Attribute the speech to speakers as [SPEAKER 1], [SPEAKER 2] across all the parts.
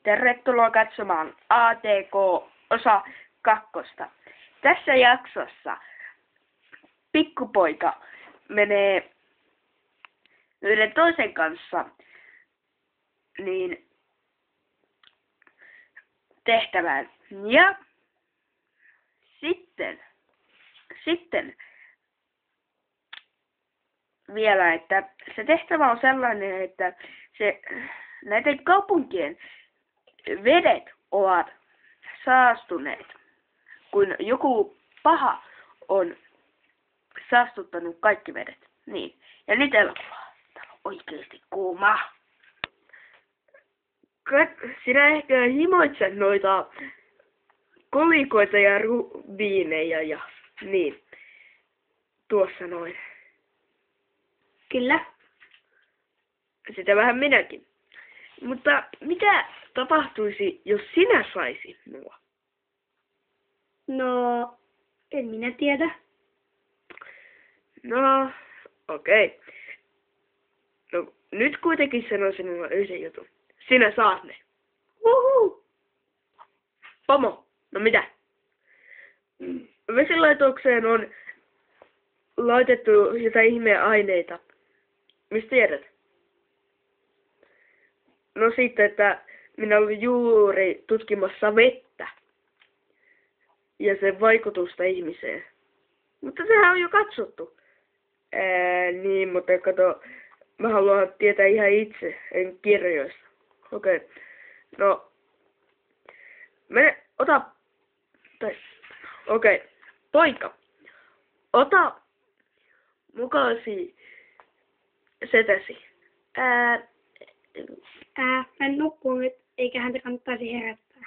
[SPEAKER 1] Tervetuloa katsomaan ATK osa 2. Tässä jaksossa pikkupoika menee yhden toisen kanssa tehtävään. Ja sitten vielä, että se tehtävä on sellainen, että näiden kaupunkien vedet ovat saastuneet, kun joku paha on saastuttanut kaikki vedet. Niin. Ja nyt elokuvaa. Täällä on oikeesti kuuma. Sinä ehkä himoitset noita kolikoita ja rubiineja ja niin. Tuossa noin.
[SPEAKER 2] Kyllä.
[SPEAKER 1] Sitä vähän minäkin. Mutta mitä tapahtuisi, jos sinä saisit mua?
[SPEAKER 2] No, en minä tiedä.
[SPEAKER 1] No, okei. No, nyt kuitenkin sanon sinulle yhden jutun. Sinä saat ne.
[SPEAKER 2] Uhu.
[SPEAKER 1] Pomo, no mitä? Vesilaitokseen on laitettu jotain ihmeen aineita. Mistä tiedät? No sitten, että minä olin juuri tutkimassa vettä ja sen vaikutusta ihmiseen. Mutta sehän on jo katsottu. Niin, mutta kato, mä haluan tietää ihan itse, en kirjoista. Okei. No, poika, ota mukaasi setäsi.
[SPEAKER 2] Hän nukkuu nyt, eikä häntä kannattaisi herättää.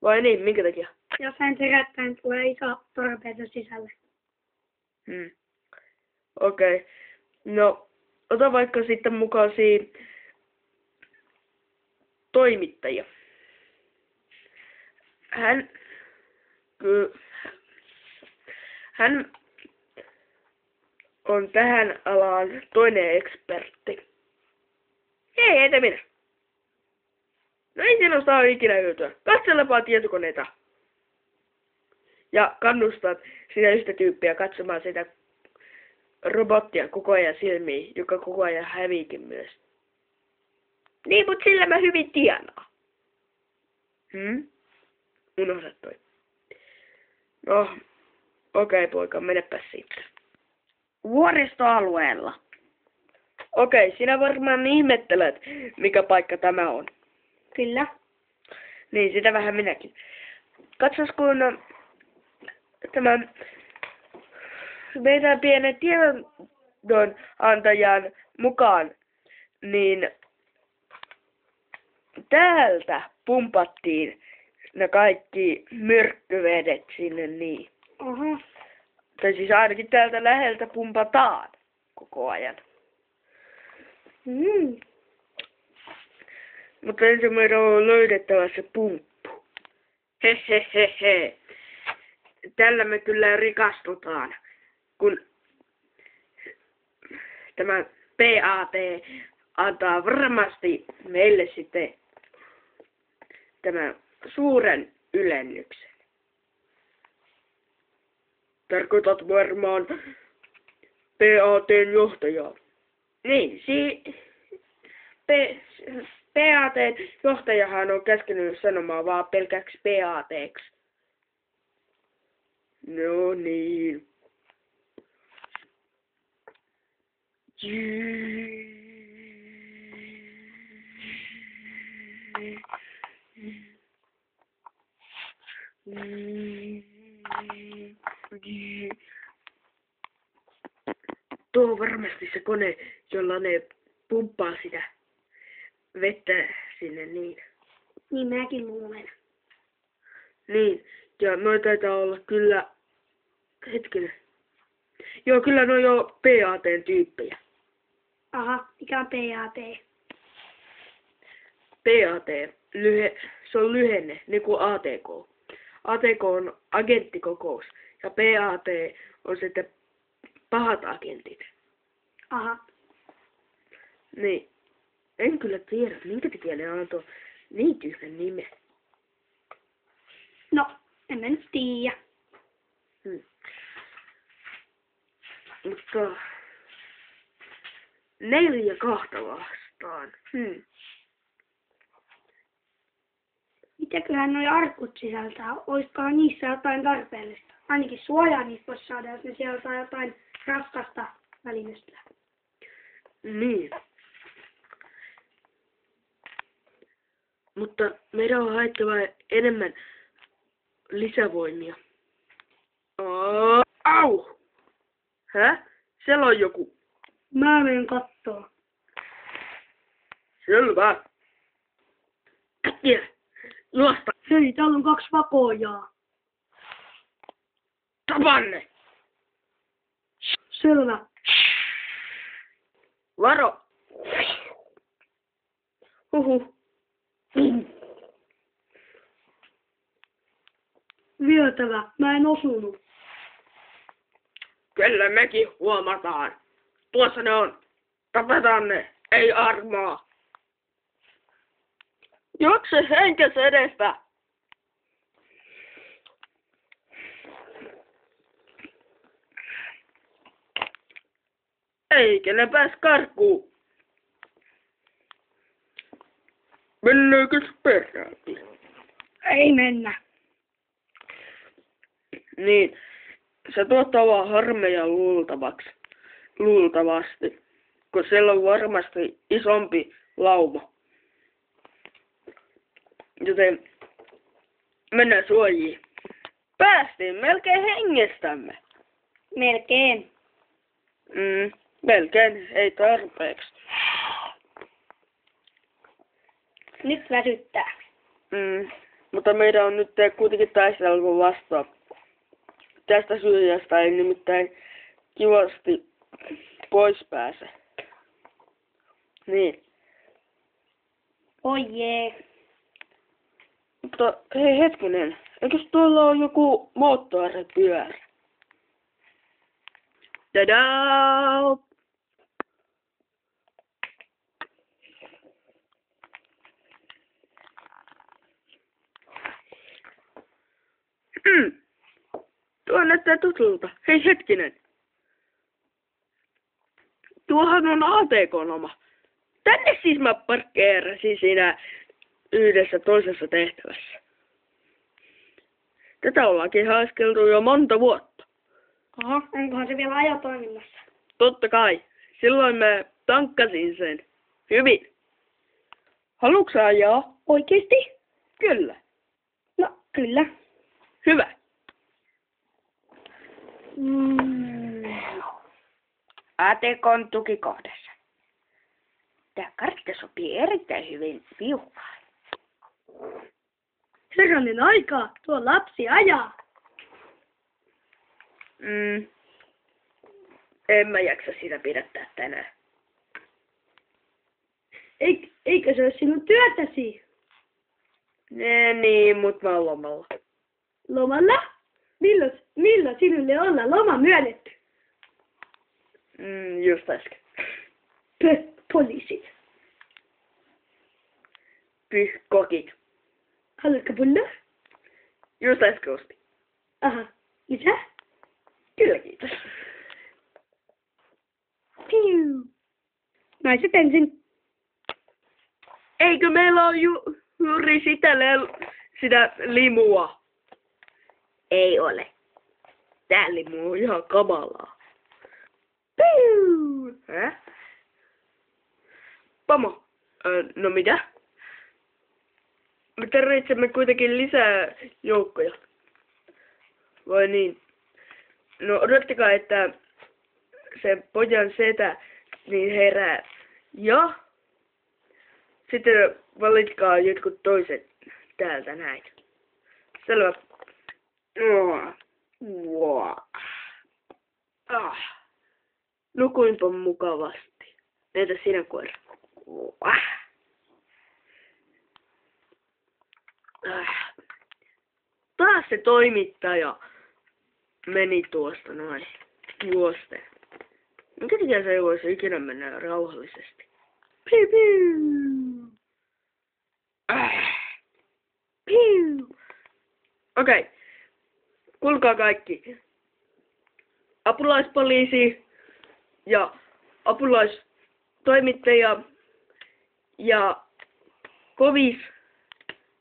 [SPEAKER 1] Vai niin, minkä takia?
[SPEAKER 2] Jos hän herättää, niin tulee iso torpedo sisälle.
[SPEAKER 1] Okei. No, ota vaikka sitten mukaasi toimittaja. Hän on tähän alaan toinen ekspertti. Hei, entä minä? No ei sinusta ole ikinä hyötyä. Katselepa tietokoneita. Ja kannustat sitä yhtä tyyppiä katsomaan sitä robottia koko ajan silmiin, joka koko ajan häviikin myös. Niin, mut sillä mä hyvin tienaan. Unohda toi. No, okei poika, menepä siitä. Vuoristoalueella. Okei, sinä varmaan ihmettelet, mikä paikka tämä on.
[SPEAKER 2] Kyllä.
[SPEAKER 1] Niin, sitä vähän minäkin. Katsos, kun tämän meidän pienen tiedonantajan mukaan, niin täältä pumpattiin ne kaikki myrkkyvedet sinne niin.
[SPEAKER 2] Oho.
[SPEAKER 1] Tai siis ainakin täältä läheltä pumpataan koko ajan. Mutta ensin meidän on löydettävä se pumppu. Hehehehe. Tällä me kyllä rikastutaan, kun tämä PAT antaa varmasti meille sitten tämän suuren ylennyksen. Tarkoitat varmaan PAT:n johtajaa. Niin, PAT:n johtajahan on käskenyt sanomaan vaan pelkäksi PAT:ksi. No niin. Tuo on varmasti se kone, jolla ne pumppaa sitä vettä sinne niin.
[SPEAKER 2] Niin mäkin luulen.
[SPEAKER 1] Niin, ja noita taitaa olla kyllä, hetkinen. Joo, kyllä ne on jo PAT:n tyyppejä.
[SPEAKER 2] Aha, mikä on PAT?
[SPEAKER 1] PAT, se on lyhenne, niin kuin ATK. ATK on agenttikokous, ja PAT on sitten pahat agentit.
[SPEAKER 2] Aha.
[SPEAKER 1] Niin. En kyllä tiedä, minkä takia ne antoi Niin tyhmä nime.
[SPEAKER 2] No, en mä nyt tiedä.
[SPEAKER 1] Mutta 4-2 vastaan.
[SPEAKER 2] Mitäköhän noi arkut sisältää? Olisikohan niissä jotain tarpeellista? Ainakin suojaa niistä voisi saada, jos ne sieltä jotain raskasta välinestä.
[SPEAKER 1] Niin. Mutta meidän on haettava enemmän lisävoimia. Au! Hä? Siellä on joku.
[SPEAKER 2] Mä menen kattoo.
[SPEAKER 1] Selvä. Äkkiä. Juosta.
[SPEAKER 2] Hei, täällä on 2 vakoojaa.
[SPEAKER 1] Tapanne.
[SPEAKER 2] Selvä.
[SPEAKER 1] Varo. Huhu.
[SPEAKER 2] Vietävä. Mä en osunut.
[SPEAKER 1] Kyllä mekin huomataan. Tuossa ne on. Tapetaan ne. Ei armaa. Juokse henkes edestä. Eikä ne pääs karkuun. Mennääkös peräti?
[SPEAKER 2] Ei mennä.
[SPEAKER 1] Niin, se tuottaa vaan harmeja luultavasti, kun siellä on varmasti isompi lauma. Joten mennään suojiin. Päästiin melkein hengestämme.
[SPEAKER 2] Melkein.
[SPEAKER 1] Melkein, ei tarpeeksi.
[SPEAKER 2] Nyt väsyttää.
[SPEAKER 1] Mutta meidän on nyt kuitenkin taisteltu vastaan. Tästä syrjästä ei nimittäin kivasti pois pääse. Niin.
[SPEAKER 2] Oi jee.
[SPEAKER 1] Mutta hei hetkinen, eikös tuolla ole joku moottoripyörä? Tadaa! Tuo näyttää tutulta. Hei hetkinen. Tuohan on ATK-loma. Tänne siis mä parkkeerasin siinä yhdessä toisessa tehtävässä. Tätä ollaankin haiskeltu jo monta vuotta.
[SPEAKER 2] Aha, onkohan se vielä ajotoiminnassa?
[SPEAKER 1] Totta kai. Silloin mä tankkasin sen. Hyvin. Haluatko sä ajaa?
[SPEAKER 2] Oikeesti?
[SPEAKER 1] Kyllä.
[SPEAKER 2] No, kyllä.
[SPEAKER 1] Hyvä. ATK:n tukikohdassa. Tämä kartta sopii erittäin hyvin viuhkaan.
[SPEAKER 2] Herranen aika, tuo lapsi ajaa.
[SPEAKER 1] En mä jaksa sitä pidättää tänään.
[SPEAKER 2] Eikö se ole sinun työtäsi?
[SPEAKER 1] Niin, mut mä oon lomalla.
[SPEAKER 2] Lomalla? Milloin sinulle ollaan loma myönnetty?
[SPEAKER 1] Just äsken.
[SPEAKER 2] Poliisit.
[SPEAKER 1] Kokit.
[SPEAKER 2] Haluatko pullaa?
[SPEAKER 1] Just äsken osti.
[SPEAKER 2] Aha. Lisää?
[SPEAKER 1] Kyllä, kiitos.
[SPEAKER 2] Piu. Naiset ensin.
[SPEAKER 1] Eikö meillä ole juuri sitä limua? Ei ole. Tää limu on ihan kamalaa.
[SPEAKER 2] Piu.
[SPEAKER 1] Pomo. No mitä? Me tarvitsemme kuitenkin lisää joukkoja. Vai niin? No odottakaa, että se pojan setä niin herää. Ja sitten valitkaa jotkut toiset täältä näin. Selvä. Nukuinpa mukavasti. Entä sinä, koira? Taas se toimittaja meni tuosta noin juosten. Minkä takia se ei voisi ikinä mennä rauhallisesti?
[SPEAKER 2] Piu piu.
[SPEAKER 1] Okei. Kuulkaa kaikki. Apulaispoliisi ja apulaistoimittaja ja kovis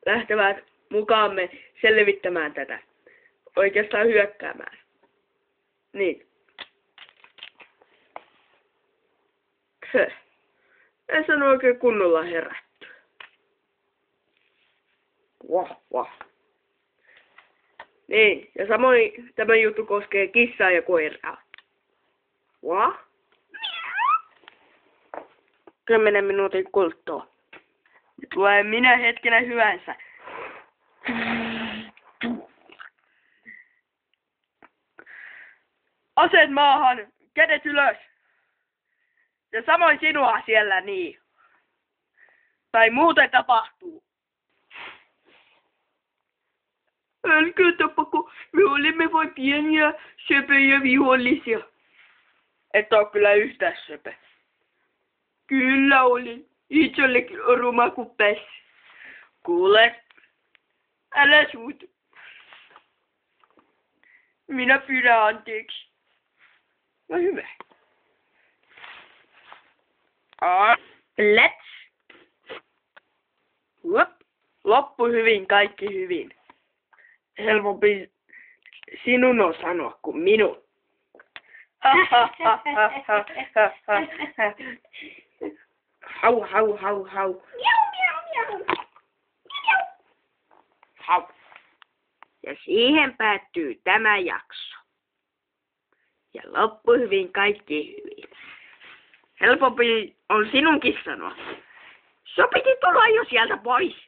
[SPEAKER 1] lähtevät mukaamme selvittämään tätä. Oikeastaan hyökkäämään. Niin. En sano oikein kunnolla herätty. Wah. Niin, ja samoin tämä juttu koskee kissaa ja koiraa. Wah? 10 minuutin kuluttua. Tulee minä hetkenä hyvänsä. Aseet maahan, kädet ylös. Ja samoin sinua siellä niin. Tai muuten tapahtuu. Älkää tapako, me olimme vain pieniä söpöjä vihollisia. Et oo kyllä yhtään söpö. Kyllä olin. Itsellekin on ruma kuin pässi. Kuule, älä suutu. Minä pyydän anteeksi. No hyvä. Let's. Huop. Loppu hyvin, kaikki hyvin. Helpompi sinun on sanoa kuin minun. Hau. Hau. Ja siihen päättyy tämä jakso. Ja loppu hyvin, kaikki hyvin. Helpompi on sinunkin sanoa. Sopiti tulla jo sieltä pois.